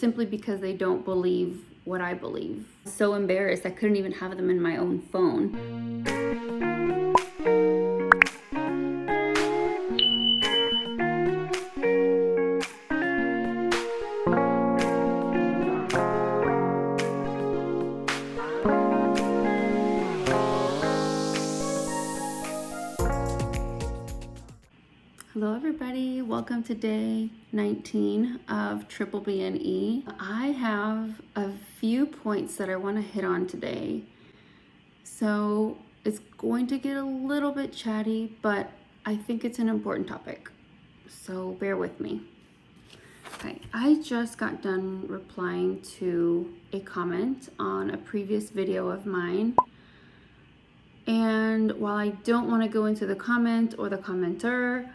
simply because they don't believe what I believe. So embarrassed, I couldn't even have them in my own phone. Hello everybody, welcome to day 19 of BBBE. I have a few points that I want to hit on today. So it's going to get a little bit chatty, but I think it's an important topic. So bear with me. Okay, I just got done replying to a comment on a previous video of mine. And while I don't want to go into the comment or the commenter,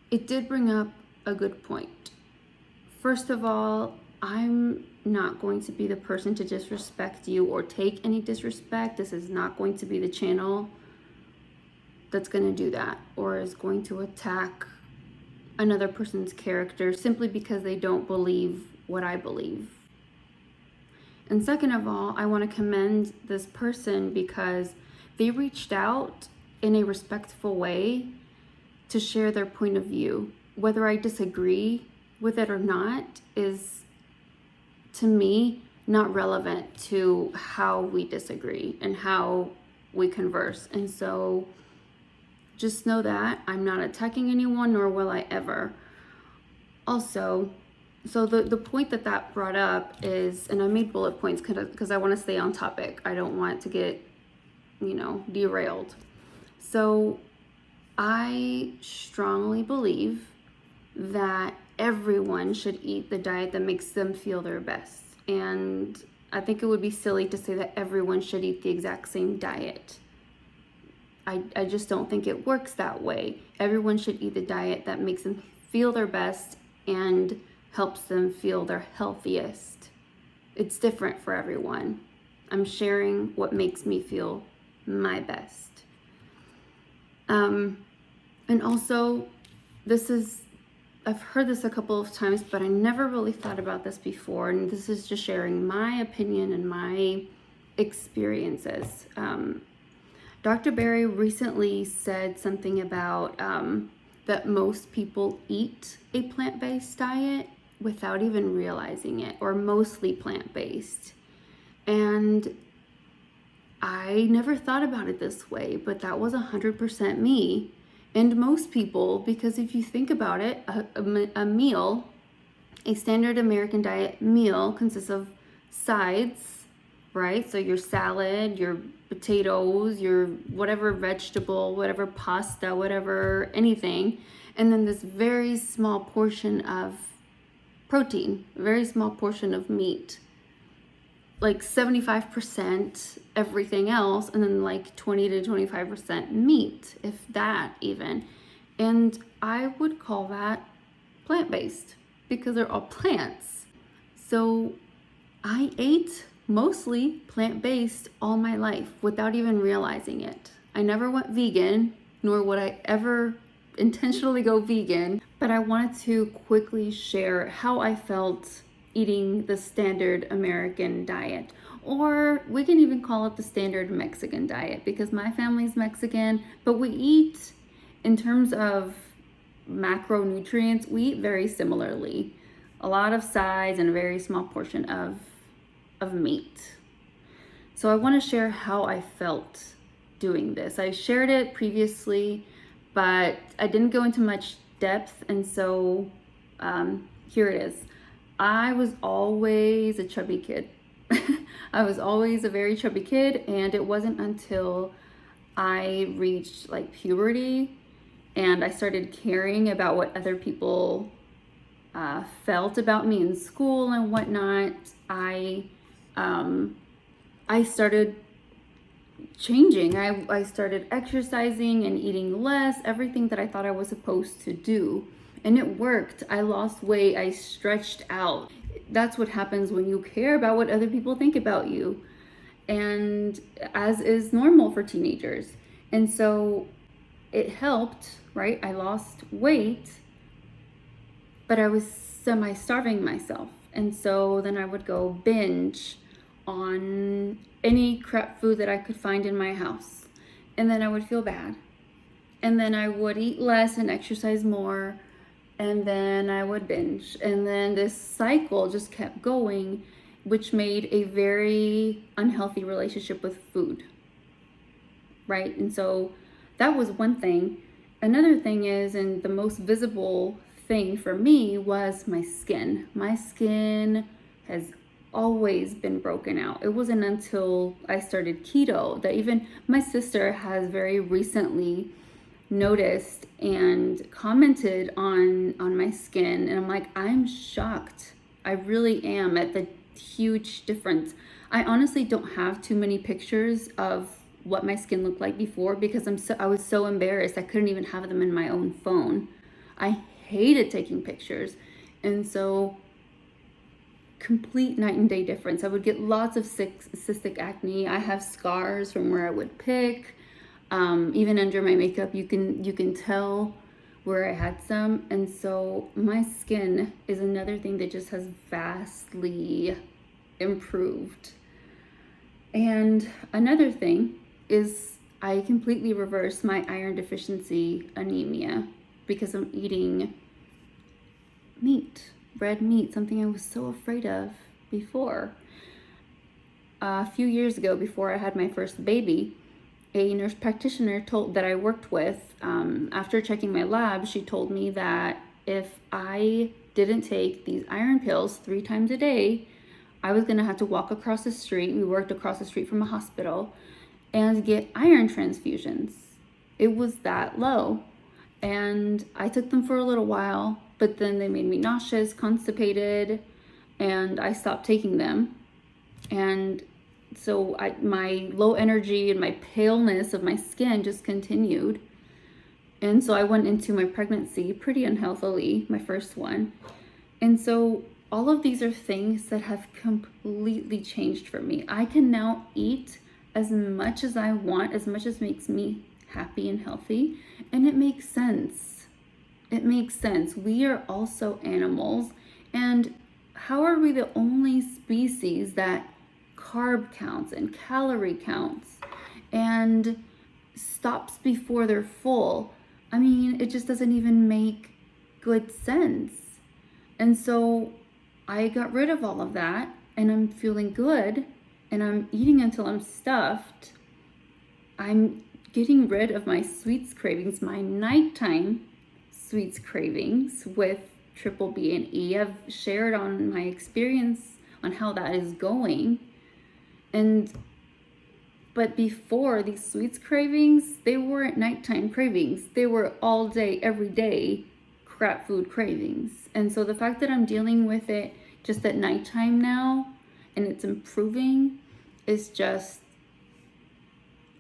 it did bring up a good point. First of all, I'm not going to be the person to disrespect you or take any disrespect. This is not going to be the channel that's going to do that or is going to attack another person's character simply because they don't believe what I believe. And second of all, I want to commend this person because they reached out in a respectful way to share their point of view. Whether I disagree with it or not is, to me, not relevant to how we disagree and how we converse. And so just know that I'm not attacking anyone, nor will I ever. Also, so the point that brought up is, and I made bullet points because I want to stay on topic. I don't want to get, derailed. So I strongly believe that everyone should eat the diet that makes them feel their best. And I think it would be silly to say that everyone should eat the exact same diet. I just don't think it works that way. Everyone should eat the diet that makes them feel their best and helps them feel their healthiest. It's different for everyone. I'm sharing what makes me feel my best. And also, I've heard this a couple of times, but I never really thought about this before. And this is just sharing my opinion and my experiences. Dr. Berry recently said something about that most people eat a plant-based diet without even realizing it, or mostly plant-based. And I never thought about it this way, but that was 100% me and most people, because if you think about it, a meal, a standard American diet meal consists of sides, right? So your salad, your potatoes, your whatever vegetable, whatever pasta, whatever, anything, and then this very small portion of protein, a very small portion of meat, like 75% everything else, and then like 20 to 25% meat, if that even. And I would call that plant-based because they're all plants. So I ate mostly plant-based all my life without even realizing it. I never went vegan, nor would I ever intentionally go vegan, but I wanted to quickly share how I felt eating the standard American diet, or we can even call it the standard Mexican diet because my family's Mexican, but we eat, in terms of macronutrients, we eat very similarly. A lot of sides and a very small portion of meat. So I want to share how I felt doing this. I shared it previously, but I didn't go into much depth, and so here it is. I was always a chubby kid. I was always a very chubby kid, and it wasn't until I reached like puberty and I started caring about what other people felt about me in school and whatnot. I started changing. I started exercising and eating less, everything that I thought I was supposed to do. And it worked. I lost weight. I stretched out. That's what happens when you care about what other people think about you. And as is normal for teenagers. And so it helped, right? I lost weight but I was semi-starving myself. And so then I would go binge on any crap food that I could find in my house. And then I would feel bad. And then I would eat less and exercise more. And then I would binge. And then this cycle just kept going, which made a very unhealthy relationship with food. Right? And so that was one thing. Another thing is, and the most visible thing for me was my skin. My skin has always been broken out. It wasn't until I started keto that even my sister has very recently noticed and commented on my skin, and I'm like, I'm shocked. I really am at the huge difference. I honestly don't have too many pictures of what my skin looked like before because I was so embarrassed. I couldn't even have them in my own phone. I hated taking pictures. And so complete night and day difference. I would get lots of cystic acne. I have scars from where I would pick. Even under my makeup, you can tell where I had some. And so my skin is another thing that just has vastly improved. And another thing is I completely reversed my iron deficiency anemia because I'm eating meat, red meat, something I was so afraid of before. A few years ago, before I had my first baby, a nurse practitioner that I worked with, after checking my lab, she told me that if I didn't take these iron pills 3 times a day, I was gonna have to walk across the street. We worked across the street from a hospital and get iron transfusions. It was that low. And I took them for a little while, but then they made me nauseous, constipated, and I stopped taking them. And so my low energy and my paleness of my skin just continued. And so I went into my pregnancy pretty unhealthily, my first one. And so all of these are things that have completely changed for me. I can now eat as much as I want, as much as makes me happy and healthy. And it makes sense. It makes sense. We are also animals. And how are we the only species that carb counts and calorie counts and stops before they're full? I mean, it just doesn't even make good sense. And so I got rid of all of that and I'm feeling good and I'm eating until I'm stuffed. I'm getting rid of my sweets cravings, my nighttime sweets cravings with triple B and E. I've shared on my experience on how that is going. But before, these sweets cravings, they weren't nighttime cravings. They were all day, every day crap food cravings. And so the fact that I'm dealing with it just at nighttime now and it's improving is just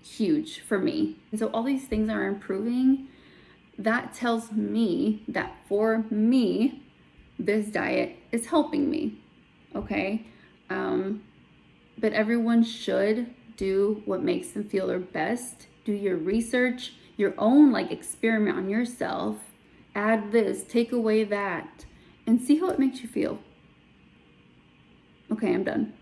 huge for me. And so all these things are improving. That tells me that for me, this diet is helping me. Okay? But everyone should do what makes them feel their best. Do your research, your own experiment on yourself. Add this, take away that, and see how it makes you feel. Okay, I'm done.